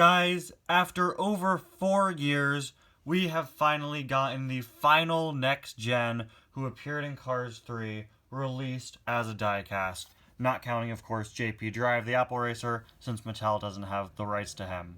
Guys, after over 4 years, we have finally gotten the final next gen who appeared in Cars 3 released as a diecast. Not counting, of course, JP Drive, the Apple Racer, since Mattel doesn't have the rights to him.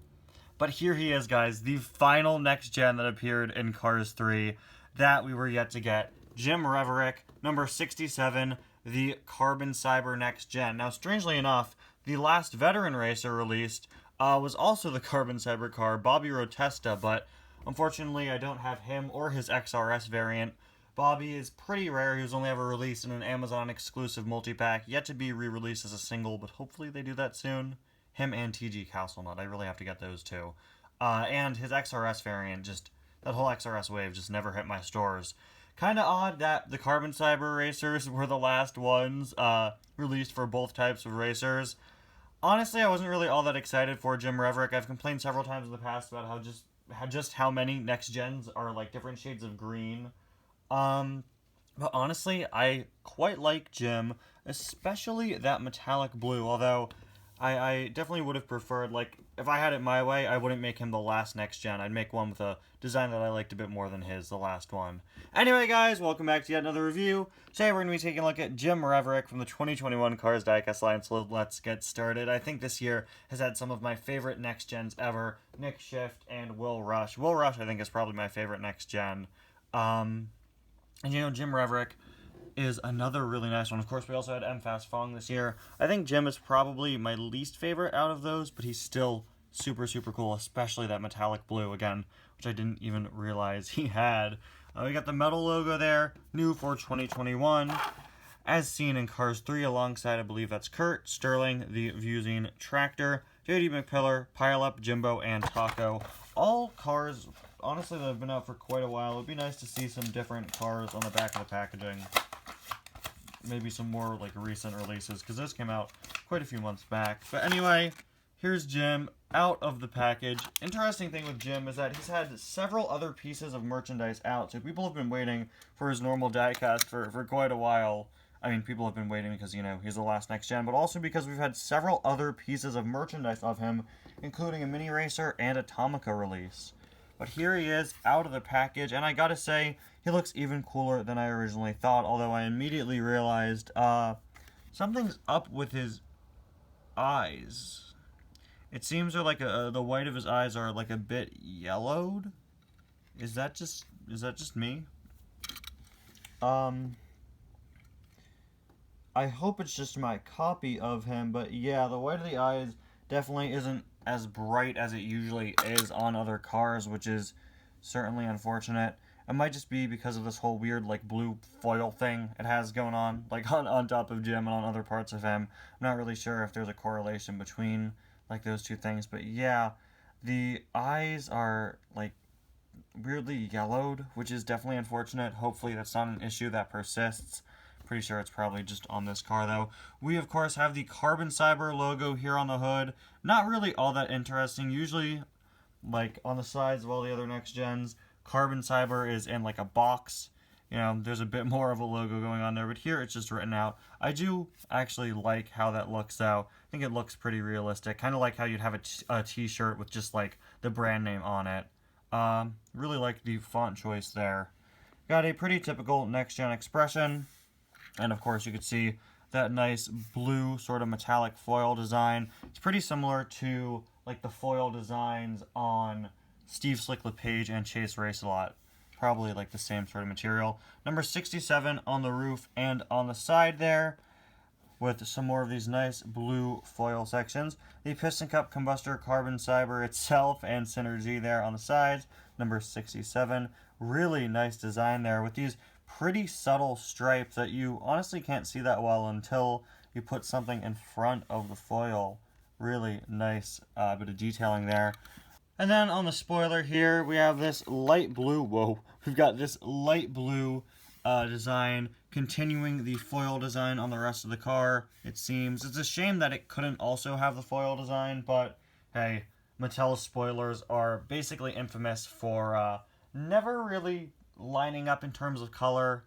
But here he is, guys, the final next gen that appeared in Cars 3 that we were yet to get. Jim Reverick, number 67, the Carbon Cyber Next Gen. Now, strangely enough, the last veteran racer released was also the Carbon Cyber car, Bobby Rotesta, but unfortunately I don't have him or his XRS variant. Bobby is pretty rare. He was only ever released in an Amazon exclusive multi-pack, yet to be re-released as a single, but hopefully they do that soon. Him and TG Castlenut, I really have to get those two. And his XRS variant, that whole XRS wave just never hit my stores. Kind of odd that the Carbon Cyber racers were the last ones released for both types of racers. Honestly, I wasn't really all that excited for Jim Reverick. I've complained several times in the past about how many next gens are like different shades of green. But honestly, I quite like Jim, especially that metallic blue, although I definitely would have preferred, like, if I had it my way, I wouldn't make him the last next gen. I'd make one with a design that I liked a bit more than the last one. Anyway, guys, welcome back to yet another review. Today we're going to be taking a look at Jim Reverick from the 2021 Cars Diecast line, so let's get started. I think this year has had some of my favorite next gens ever, Nick Shift and Will Rush. Will Rush, I think, is probably my favorite next gen. And you know, Jim Reverick is another really nice one. Of course, we also had M Fast Fong this year. I think Jim is probably my least favorite out of those, but he's still super, super cool, especially that metallic blue, again, which I didn't even realize he had. We got the metal logo there, new for 2021, as seen in Cars 3, alongside, I believe that's Kurt, Sterling, the Vusine Tractor, JD McPillar, Pileup, Jimbo, and Taco. All cars, honestly, that have been out for quite a while. It would be nice to see some different cars on the back of the packaging. Maybe some more like recent releases, because this came out quite a few months back. But anyway, here's Jim out of the package. Interesting thing with Jim is that he's had several other pieces of merchandise out, so people have been waiting for his normal diecast for quite a while. I mean, people have been waiting because, you know, he's the last next gen, but also because we've had several other pieces of merchandise of him, including a mini racer and Atomica release. But here he is out of the package, and I gotta say, he looks even cooler than I originally thought, although I immediately realized something's up with his eyes. It seems they're like the white of his eyes are like a bit yellowed. Is that just me? I hope it's just my copy of him, but yeah, the white of the eyes definitely isn't as bright as it usually is on other cars, which is certainly unfortunate. It might just be because of this whole weird, like, blue foil thing it has going on, like, on top of Jim and on other parts of him. I'm not really sure if there's a correlation between, like, those two things, but yeah, the eyes are, like, weirdly yellowed, which is definitely unfortunate. Hopefully that's not an issue that persists. Pretty sure it's probably just on this car, though. We, of course, have the Carbon Cyber logo here on the hood. Not really all that interesting. Usually, like, on the sides of all the other next gens, Carbon Cyber is in, like, a box. You know, there's a bit more of a logo going on there, but here it's just written out. I do actually like how that looks, though. I think it looks pretty realistic. Kind of like how you'd have a t-shirt with just, like, the brand name on it. Really like the font choice there. Got a pretty typical next-gen expression. And, of course, you could see that nice blue sort of metallic foil design. It's pretty similar to, like, the foil designs on Steve Slick LePage and Chase Race-A-Lot. Probably, like, the same sort of material. Number 67 on the roof and on the side there, with some more of these nice blue foil sections. The Piston Cup Combustor Carbon Cyber itself and Synergy there on the sides. Number 67. Really nice design there with these pretty subtle stripes that you honestly can't see that well until you put something in front of the foil. Really nice bit of detailing there. And then on the spoiler here, we have this light blue, we've got this light blue design continuing the foil design on the rest of the car, it seems. It's a shame that it couldn't also have the foil design, but hey, Mattel's spoilers are basically infamous for never really lining up in terms of color.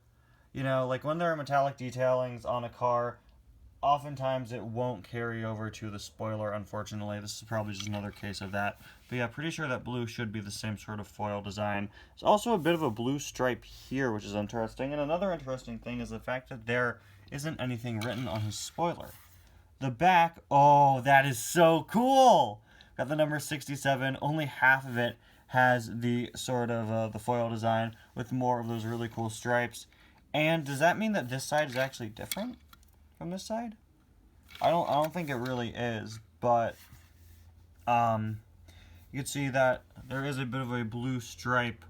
You know, like when there are metallic detailings on a car, oftentimes it won't carry over to the spoiler, unfortunately. This is probably just another case of that. But yeah, pretty sure that blue should be the same sort of foil design. There's also a bit of a blue stripe here, which is interesting. And another interesting thing is the fact that there isn't anything written on his spoiler. The back, oh, that is so cool! Got the number 67, only half of it has the sort of the foil design with more of those really cool stripes. And does that mean that this side is actually different from this side? I don't think it really is, but you can see that there is a bit of a blue stripe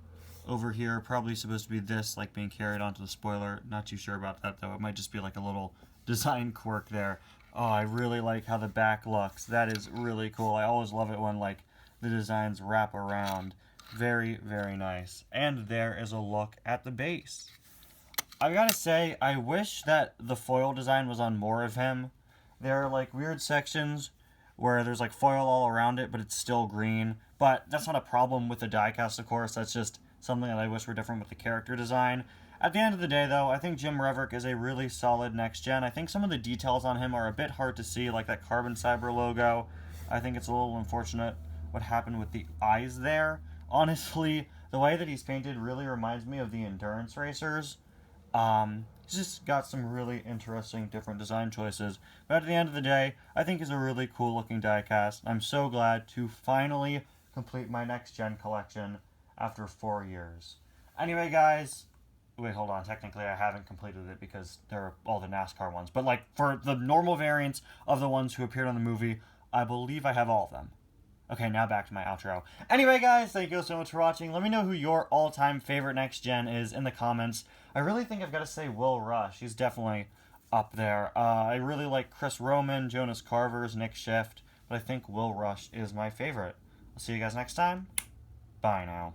over here, probably supposed to be this, like being carried onto the spoiler. Not too sure about that though. It might just be like a little design quirk there. Oh, I really like how the back looks. That is really cool. I always love it when like the designs wrap around. Very, very nice. And there is a look at the base. I gotta say, I wish that the foil design was on more of him. There are like weird sections where there's like foil all around it, but it's still green. But that's not a problem with the diecast, of course. That's just something that I wish were different with the character design. At the end of the day, though, I think Jim Reverick is a really solid next gen. I think some of the details on him are a bit hard to see, like that Carbon Cyber logo. I think it's a little unfortunate what happened with the eyes there. Honestly, the way that he's painted really reminds me of the Endurance Racers. He's just got some really interesting different design choices. But at the end of the day, I think he's a really cool looking diecast. I'm so glad to finally complete my next gen collection after 4 years. Anyway, guys, wait, hold on. Technically, I haven't completed it because there are all the NASCAR ones. But like for the normal variants of the ones who appeared on the movie, I believe I have all of them. Okay, now back to my outro. Anyway, guys, thank you so much for watching. Let me know who your all-time favorite next gen is in the comments. I really think I've got to say Will Rush. He's definitely up there. I really like Chris Roman, Jonas Carver's, Nick Shift, but I think Will Rush is my favorite. I'll see you guys next time. Bye now.